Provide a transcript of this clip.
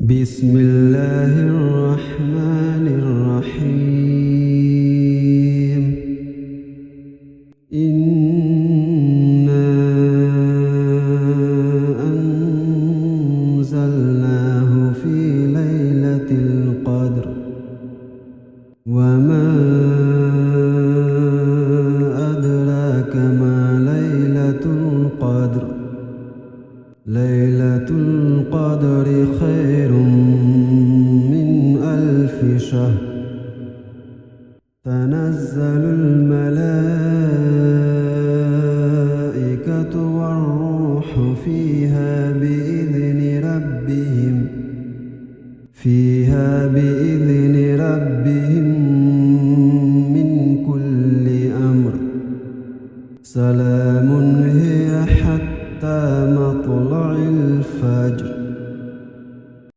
بسم الله الرحمن الرحيم. إنا أنزلناه في ليلة القدر وما أدراك ما ليلة القدر. ليلة القدر خير من 1000 شهر. تنزل الملائكة والروح فيها بإذن ربهم من كل أمر. سلام هي حتى مطلع الفجر.